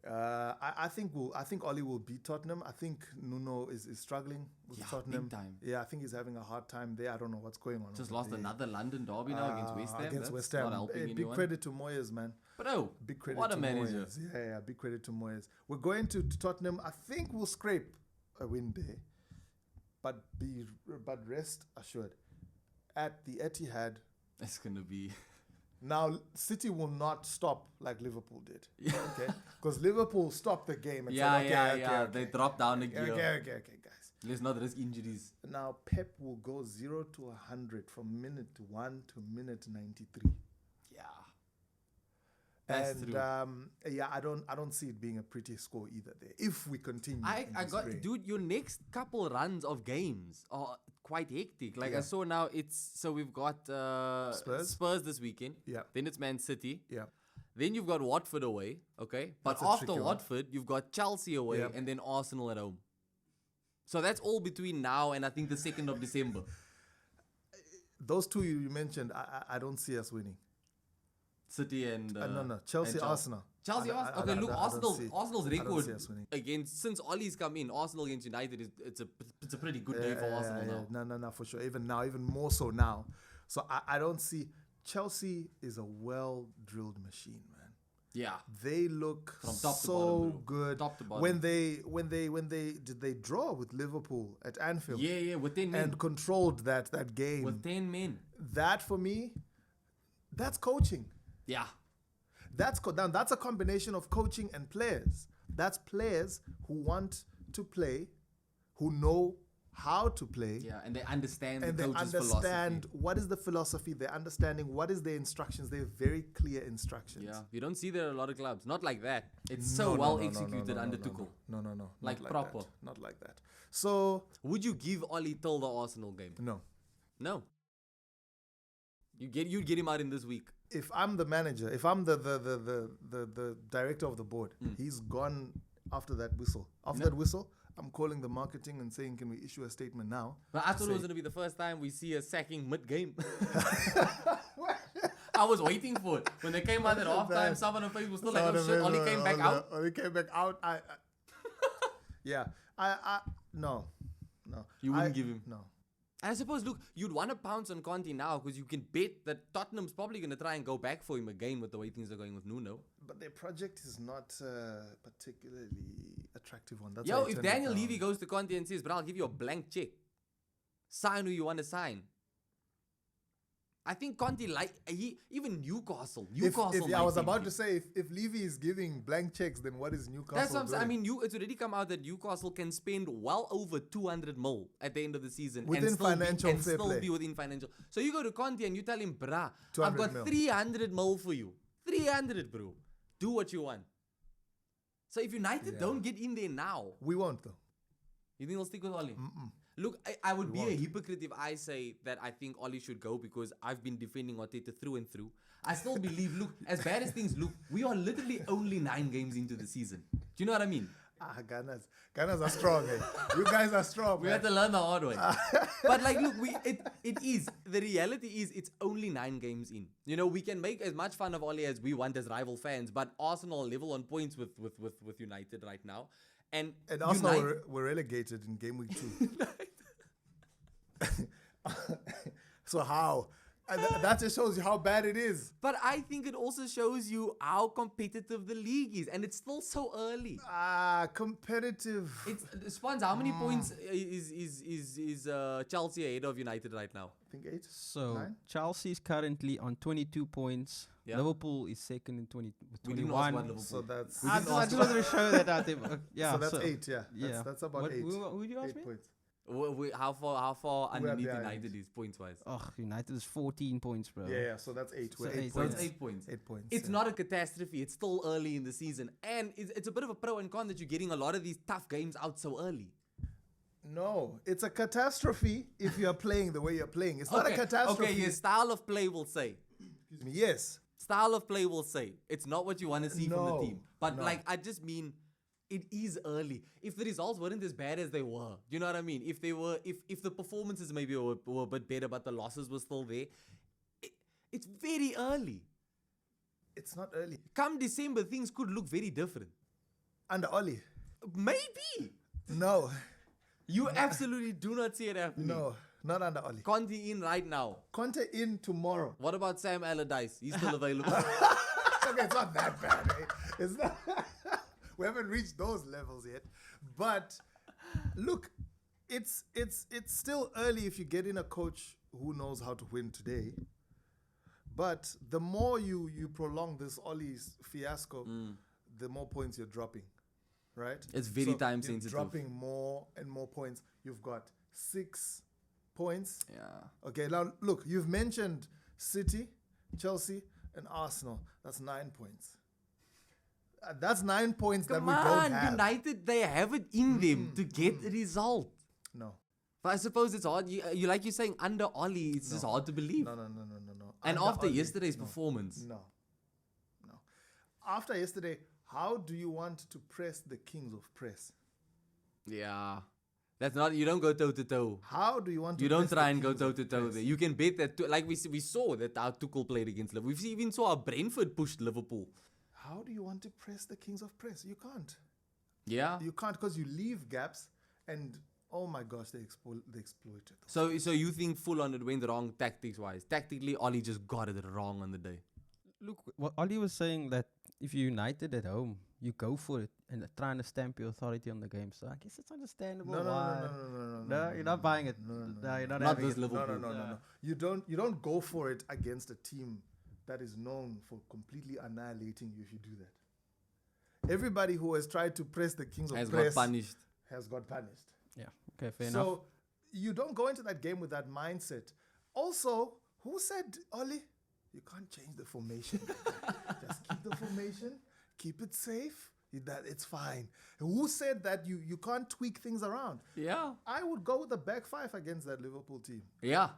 I think Oli will beat Tottenham. I think Nuno is struggling with Tottenham. big time. Yeah, I think he's having a hard time there. I don't know what's going on. Just over lost there. another London derby now against West Ham. Against That's West Ham. not helping Big anyone. credit to Moyes, man. But oh, Big credit what to a manager. Moyes. Yeah, big credit to Moyes. We're going to Tottenham. I think we'll scrape a win there, but rest assured, at the Etihad. It's gonna be. Now, City will not stop like Liverpool did. Okay, because Liverpool stopped the game. And said, okay. They dropped down a gear. Okay, guys. Let's not risk injuries. Now Pep will go 0 to 100 from minute 1 to minute 93. Yeah, that's And true. I don't see it being a pretty score either there. If we continue, I in this got, vein. dude, your next couple runs of games are quite hectic. Like I Yeah. saw now, we've got Spurs this weekend. Yeah. Then it's Man City. Yeah, Then you've got Watford away. Okay, but That's a after tricky one. Watford, you've got Chelsea away Yeah. and then Arsenal at home. So that's all between now and I think the 2nd of December. those two you mentioned, I don't see us winning. City and No, Chelsea, and Arsenal. Chelsea, I- Arsenal. I- Okay, I- look, I don't see- Arsenal's I don't record see us winning. against since Ollie's come in, Arsenal against United it's a pretty good day for Arsenal now. No, for sure. Even now, even more so now. So I don't see. Chelsea is a well-drilled machine, man. Yeah, They look From top to so bottom, bro. good. Top to bottom. When they did they draw with Liverpool at Anfield yeah, with 10 men. and controlled that game. With 10 men. That for me, that's coaching. Yeah. That's a combination of coaching and players. That's players who want to play, who know how to play, Yeah, and they understand and the they coach's understand philosophy. what is the philosophy. They're understanding what is their instructions. They have very clear instructions. Yeah, you don't see that at a lot of clubs. Not like that. It's so well executed under Tuchel. No. Like Not proper. That. Not like that. So Would you give Ollie till the Arsenal game? no. No. You'd get him out in this week. If I'm the manager, if I'm the director of the board, he's gone after that whistle. After that whistle, I'm calling the marketing and saying, can we issue a statement now? But I thought it was going to be the first time we see a sacking mid-game. I was waiting for it. When they came out at halftime, someone on Facebook was still like, oh shit, Ollie came back out. Ollie came back out. No. You wouldn't give him? No. And I suppose, look, you'd want to pounce on Conte now because you can bet that Tottenham's probably going to try and go back for him again with the way things are going with Nuno. But their project is not particularly attractive one. That's Yo, why I if turned it Daniel down. Levy goes to Conte and says, but I'll give you a blank check. Sign who you want to sign. I think Conte, even Newcastle. If I might was be about looking. to say, if Levy is giving blank checks, then what is Newcastle That's what I'm doing? saying. I mean, it's already come out that Newcastle can spend well over 200 mil at the end of the season Within and still financial be, and fair still play. be within financial. So you go to Conte and you tell him, bruh, I've 200 got mil. 300 mil for you. 300, bro. Do what you want. So if United don't get in there now, We won't, though. you think they'll stick with Oli? Look, I would be a hypocrite if I say that I think Oli should go because I've been defending Arteta through and through. I still believe, look, as bad as things look, we are literally only 9 games into the season. Do you know what I mean? Gunners are strong, eh? You guys are strong, We man. have to learn the hard way. But like, look, it is. The reality is it's only 9 games in. You know, we can make as much fun of Oli as we want as rival fans, but Arsenal are level on points with United right now. And Arsenal were relegated in game week 2. So how? That just shows you how bad it is. But I think it also shows you how competitive the league is, and it's still so early. Competitive. It's Spans, how many points is Chelsea ahead of United right now? I think 8. So 9? Chelsea's currently on 22 points. Yeah. Liverpool is second in 20, with We didn't ask 21. about Liverpool. So that's I just wanted to show that out there. Yeah, so that's 8. Yeah, yeah. That's about What- 8. who did you ask 8 me? points. How far underneath behind? United is points wise? Oh, United is 14 points, bro. Yeah. So that's 8. We're So 8 eight. So points. it's 8 points. 8 points. It's yeah. not a catastrophe. It's still early in the season. And it's a bit of a pro and con that you're getting a lot of these tough games out so early. No, it's a catastrophe if you are playing the way you're playing. It's not a catastrophe. Okay, your style of play will say. Excuse me. Yes. Style of play will say. It's not what you want to see from the No, team. But no. like, I just mean, it is early. If the results weren't as bad as they were, do you know what I mean? If they were, if the performances maybe were a bit better, but the losses were still there, it's very early. It's not early. Come December, things could look very different. Under Oli. Maybe. No. You absolutely do not see it happening. No. Not under Oli. Conte in right now. Conte in tomorrow. What about Sam Allardyce? He's still available. Okay, it's not that bad, eh? It's not. We haven't reached those levels yet. But look, it's still early if you get in a coach who knows how to win today. But the more you prolong this Ollie's fiasco, the more points you're dropping, right? It's very time you're sensitive. dropping more and more points. You've got 6 points. Yeah. Okay, now look, you've mentioned City, Chelsea, and Arsenal. That's 9 points. That's 9 points Come that we don't on, have. United, they have it in them to get a result. No. But I suppose it's hard. You like you're saying under Ollie, it's just hard to believe. No. And Under after Oli, yesterday's no. performance, No. After yesterday, how do you want to press the kings of press? yeah, that's not. You don't go toe to toe. How do you want to You don't press the try and go kings toe of to toe press? there. You can bet that. Like we saw that our Tuchel played against Liverpool. We even saw our Brentford pushed Liverpool. How do you want to press the kings of press? You can't. Yeah. You can't because you leave gaps and oh my gosh, they exploited those. So you think full on it went wrong tactics wise? Tactically, Ollie just got it wrong on the day. Look, what Oli was saying that if you're United at home, you go for it and trying to stamp your authority on the game. So I guess it's understandable. why. No, you're not buying it. No, you're not Not having this it. Liverpool. No. You don't go for it against a team that is known for completely annihilating you if you do that. Everybody who has tried to press the kings of Has press got punished. has got punished. Yeah, okay, fair enough. So you don't go into that game with that mindset. Also, who said, Oli, you can't change the formation. Just keep the formation, keep it safe. It's fine. Who said that you can't tweak things around? Yeah. I would go with the back 5 against that Liverpool team. Yeah.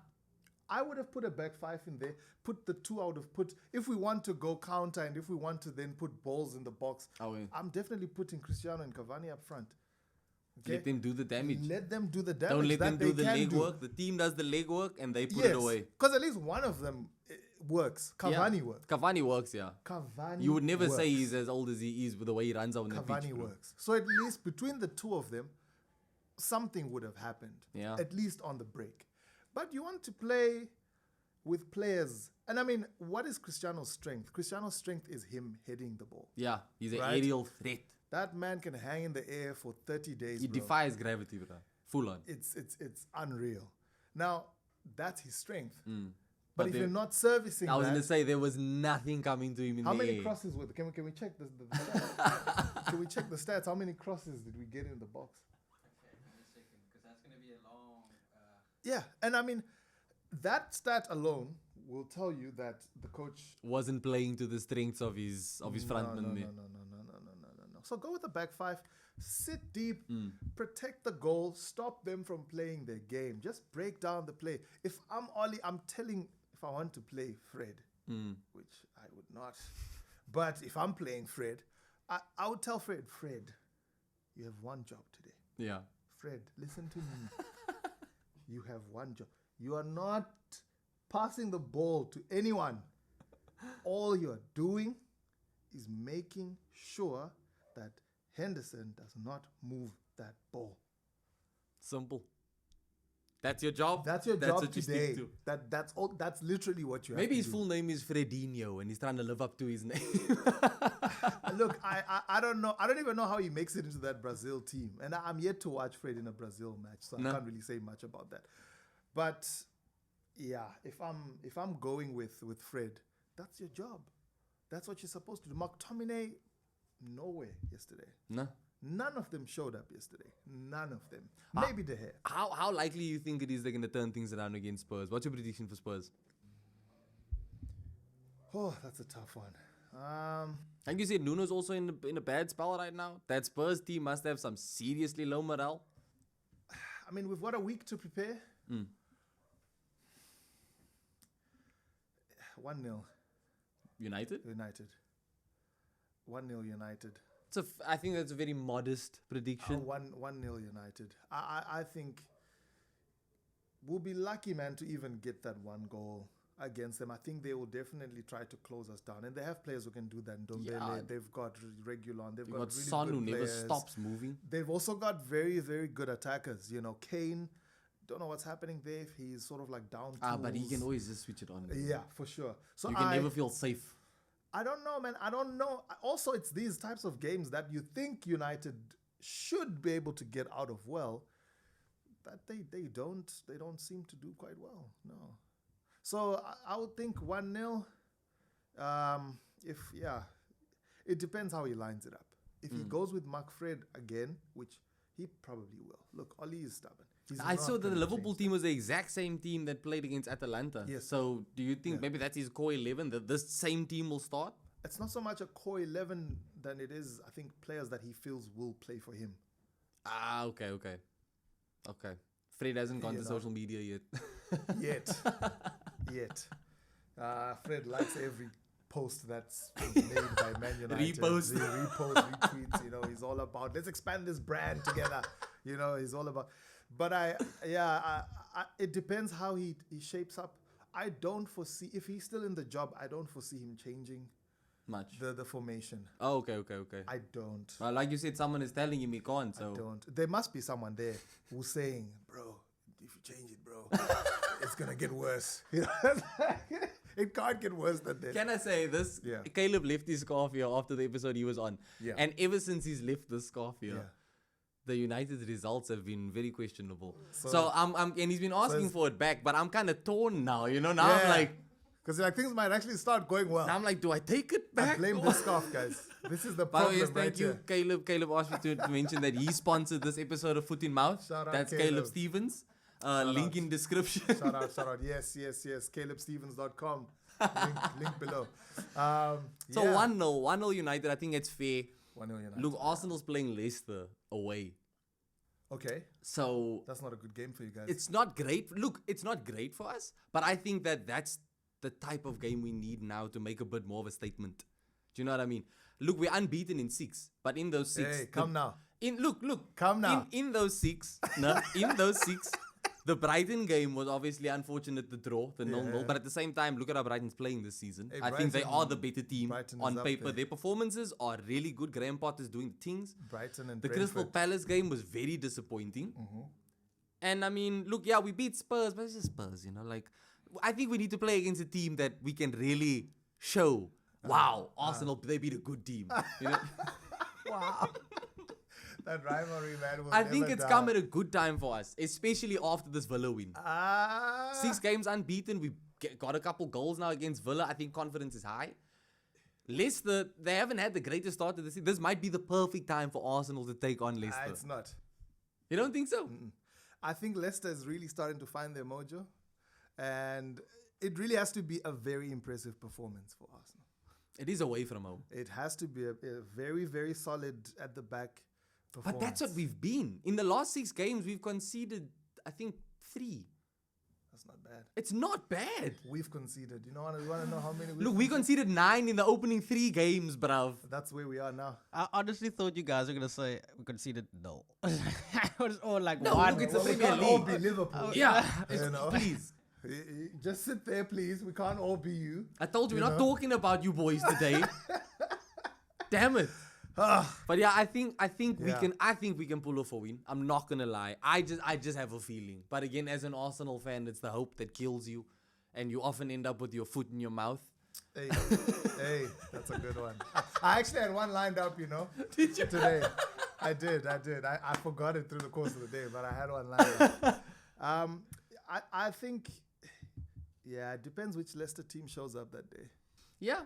I would have put a back 5 in there, put the 2 I would have put, if we want to go counter and if we want to then put balls in the box, I'm definitely putting Cristiano and Cavani up front. Okay? Let them do the damage. Let them do the damage. Don't let that them do the they can leg work. The team does the leg work and they put it away. Because at least one of them works. Cavani works. Cavani works, yeah. Cavani You would never works. say he's as old as he is with the way he runs on the pitch. Cavani bro. works. So at least between the two of them, something would have happened. Yeah. At least on the break. But you want to play with players. And I mean, what is Cristiano's strength? Cristiano's strength is him heading the ball. Yeah, he's an Right? aerial threat. That man can hang in the air for 30 days. He bro. defies gravity, bro. Full on. It's unreal. Now, that's his strength. But But if there- you're not servicing I was that, going to say there was nothing coming to him in how the many air. crosses were there? Can we check the stats? Can we check the stats? How many crosses did we get in the box? Okay, give me a second, because that's going to be a long... Yeah, and I mean, that stat alone will tell you that the coach Wasn't playing to the strengths of his frontman no. there. So go with the back 5, sit deep, protect the goal, stop them from playing their game. Just break down the play. If I'm Oli, I'm telling, if I want to play Fred, which I would not, but if I'm playing Fred, I would tell Fred, you have one job today. Yeah. Fred, listen to me. You have one job. You are not passing the ball to anyone. All you're doing is making sure that Henderson does not move that ball. Simple. That's your job. That's your job what you today. stick to. That's all. That's literally what you Maybe have his to full name is Fredinho and he's trying to live up to his name. do. Look, I don't know. I don't even know how he makes it into that Brazil team. And I'm yet to watch Fred in a Brazil match, so No. I can't really say much about that. But yeah, if I'm going with Fred, that's your job. That's what you're supposed to do. McTominay, nowhere yesterday. No. None of them showed up yesterday. None of them. Ah. Maybe De Gea. How likely you think it is they're going to turn things around against Spurs? What's your prediction for Spurs? Oh, that's a tough one. Like you said, Nuno's also in a bad spell right now. That Spurs team must have some seriously low morale. I mean, we've got a week to prepare. 1-0 United? United. 1-0 United. I think that's a very modest prediction. 1-0 United. I think we'll be lucky, man, to even get that one goal. against them. I think they will definitely try to close us down. And they have players who can do that. Ndombele, Yeah. they've got Regulon. They've You got got really Son good who never players. stops moving. They've also got very, very good attackers. You know, Kane, don't know what's happening there. He's sort of like down But he tools. can always just switch it on. Yeah, for sure. So You can never feel safe. I don't know, man. I don't know. Also, it's these types of games that you think United should be able to get out of well, that they don't seem to do quite well. No. So I would think 1-0. It depends how he lines it up. If he goes with Mark Fred again, which he probably will. Look, Oli is stubborn. He's I not saw that the gonna Liverpool change team was the exact same team that played against Atalanta. Yes. So do you think Yeah. maybe that's his core 11, that this same team will start? It's not so much a core 11 than it is, I think, players that he feels will play for him. Okay. Fred hasn't gone You to know. social media yet. Yet. Fred likes every post that's made by Man United. Repost. He retweets. You know, he's all about, let's expand this brand together. You know, he's all about. But it depends how he shapes up. I don't foresee, if he's still in the job, I don't foresee him changing Much. the formation. Oh, okay. I don't. Well, like you said, someone is telling him he can't. So I don't. There must be someone there who's saying, bro, if you change it, bro, it's going to get worse. You know? It can't get worse than this. Can I say this? Yeah. Caleb left his scarf here after the episode he was on. Yeah. And ever since he's left this scarf here, Yeah. the United results have been very questionable. So- So and he's been asking it's- for it back, but I'm kind of torn now. You know, now I'm Yeah. like, Because like things might actually start going well. now I'm like, do I take it I back? blame or- the scarf, guys. This is the By the problem way, yes, right thank you, here. Caleb. Caleb asked me to mention that he sponsored this episode of Foot in Mouth. Shout out, That's Caleb. Caleb Stevens. Link out. in description. Shout out. Yes. CalebStevens.com. Link below. So 1-0 United. I think it's fair. 1-0 United. Look, Arsenal's playing Leicester away. Okay. So That's not a good game for you guys. it's not great. Look, it's not great for us, but I think that's the type of game we need now to make a bit more of a statement. Do you know what I mean? Look, we're unbeaten in 6, but in those 6, Hey, come now. Look, Come now. In those 6, the Brighton game was obviously unfortunate, the draw, the 0-0. Yeah. But at the same time, look at how Brighton's playing this season. Hey, I think they Brighton- are the better team Brighton is on up paper. there. Their performances are really good. Graham Potter's doing things. Brighton and The Crystal Brentford. Palace game was very disappointing. Mm-hmm. And I mean, look, yeah, we beat Spurs, but it's just Spurs, you know. Like, I think we need to play against a team that we can really show, wow, Arsenal, they beat a good team. You know? Wow. That rivalry, man, will I think never it's die. come at a good time for us, especially after this Villa win. 6 games unbeaten. We got a couple goals now against Villa. I think confidence is high. Leicester, they haven't had the greatest start to the season. This might be the perfect time for Arsenal to take on Leicester. It's not. You don't think so? I think Leicester is really starting to find their mojo. And it really has to be a very impressive performance for Arsenal. It is away from home. It has to be a very, very solid at the back performance. But that's what we've been. In the last 6 games, we've conceded, I think, 3. That's not bad. It's not bad. We've conceded. You want to know how many we've Look, we conceded 9 in the opening 3 games, bruv. That's where we are now. I honestly thought you guys were gonna say we conceded no. Or like No, one. look, it's a Well, we Premier can't all League. be Liverpool. Yeah, You know? please. Just sit there, please. We can't all be you. I told you, You we're not know? talking about you boys today. Damn it. But yeah, I think we Yeah. can. I think we can pull off a win. I'm not gonna lie. I just have a feeling. But again, as an Arsenal fan, it's the hope that kills you, and you often end up with your foot in your mouth. Hey, that's a good one. I actually had one lined up, you know. Did you? Today. I did. I forgot it through the course of the day, but I had one lined up. I think, yeah, it depends which Leicester team shows up that day. Yeah.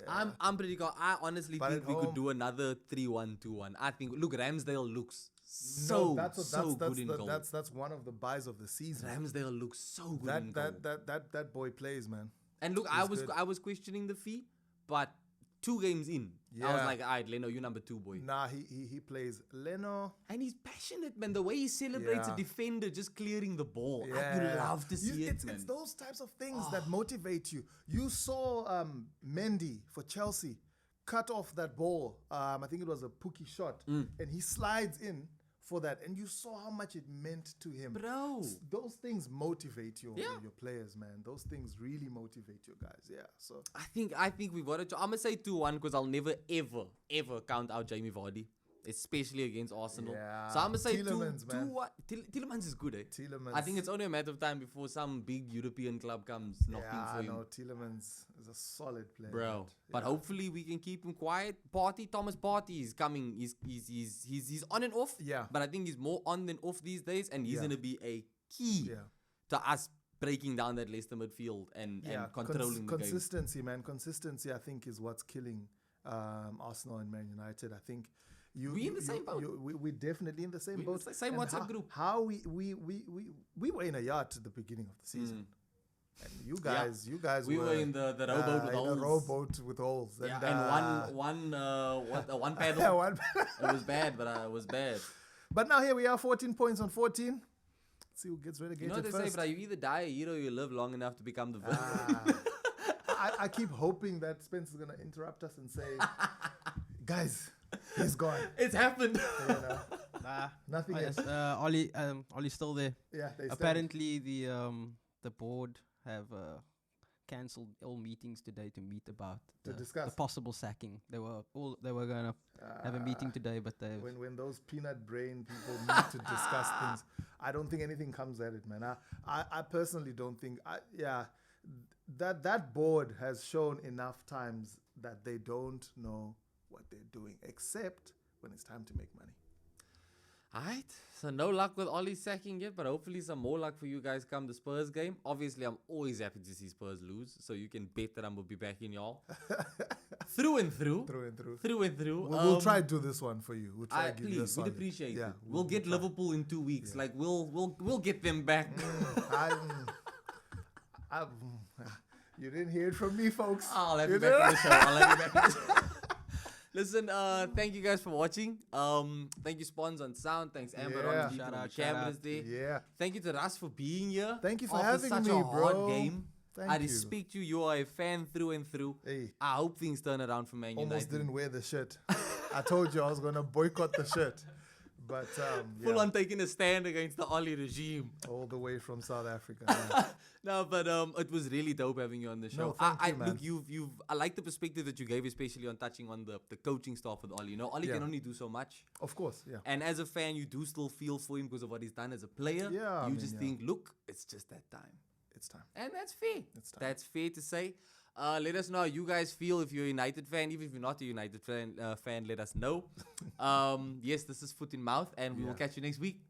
I'm pretty good. I honestly But think at we could home- do another 3-1, 2-1. I think. Look, Ramsdale looks so good in goal. That's one of the buys of the season. Ramsdale looks so good in goal. That boy plays, man. And look, He's good. I was questioning the fee, but 2 games in, I was Yeah. like, all right, Leno, you number 2, boy. Nah, he plays Leno. And he's passionate, man. The way he celebrates Yeah. a defender just clearing the ball. Yeah. You love to see it's, it, man. It's those types of things that motivate you. You saw Mendy for Chelsea cut off that ball. I think it was a Pookie shot. And he slides in for that, and you saw how much it meant to him. Bro. Those things motivate your Yeah. your players, man. Those things really motivate your guys. Yeah. So I think we've got to. I'm gonna say 2-1 because I'll never ever count out Jamie Vardy, especially against Arsenal. Yeah. So I'm gonna say Tielemans, 2-1. Tielemans is good, eh? Tielemans. I think it's only a matter of time before some big European club comes knocking for him. No, Tielemans is a solid player, Bro, but yeah. hopefully we can keep him quiet. Thomas Partey is coming. He's on and off. Yeah. But I think he's more on than off these days, and he's Yeah. gonna be a key Yeah. to us breaking down that Leicester midfield and controlling the game. Consistency, man. Consistency, I think, is what's killing Arsenal and Man United. I think We in the same boat. We're definitely in the same boat. Same And WhatsApp group. How we were in a yacht at the beginning of the season. And you guys We were in the rowboat with in holes. a rowboat with holes. Yeah, And, one paddle. yeah, one It was bad, but it was bad. But now here we are, 14 points on 14. Let's see who gets You relegated know what they first. say, bro? You either die a hero or you live long enough to become the villain. I keep hoping that Spence is gonna interrupt us and say, "Guys, he's gone." It's happened. You know, Nah. nothing Oh, else. yes, Ollie's still there. Yeah, they stand. Apparently, the board have cancelled all meetings today to meet about To the discuss. possible sacking. They were gonna have a meeting today, but they When those peanut brain people meet to discuss things, I don't think anything comes at it, man. I personally don't think. That board has shown enough times that they don't know what they're doing, except when it's time to make money. Alright, so no luck with Ollie sacking yet, but hopefully some more luck for you guys come the Spurs game. Obviously, I'm always happy to see Spurs lose, so you can bet that I'm gonna be back in y'all. Through and through. Through and through. Through and through. We'll try to do this one for you. We'll try to give you a Please, we'd solid. appreciate Yeah, it. We'll get try. Liverpool in 2 weeks. Like we'll get them back. You didn't hear it from me, folks. I'll have You you back on the show. I'll have you back on the show. Listen, thank you guys for watching. Thank you, Spawns on sound. Thanks, Amber Yeah. on the Shout out, cameras there. Yeah. Thank you to Russ for being here. Thank you for After having such me, a hard bro. game. Thank I you. respect you. You are a fan through and through. Hey, I hope things turn around for Man United. almost didn't wear the shirt. I told you I was gonna boycott the shirt, but Full on taking a stand against the Ollie regime. all the way from South Africa. Yeah. No, but it was really dope having you on the show. No, thank you, man. Look, I like the perspective that you gave, especially on touching on the coaching staff with Ollie. You know, Ollie Yeah. can only do so much. Of course, yeah. And as a fan, you do still feel for him because of what he's done as a player. Yeah, I You mean, just yeah. think, look, it's just that time. It's time. And that's fair. It's time. That's fair to say. Let us know how you guys feel if you're a United fan. Even if you're not a United fan, let us know. Yes, this is Foot in Mouth, and we will Yeah. catch you next week.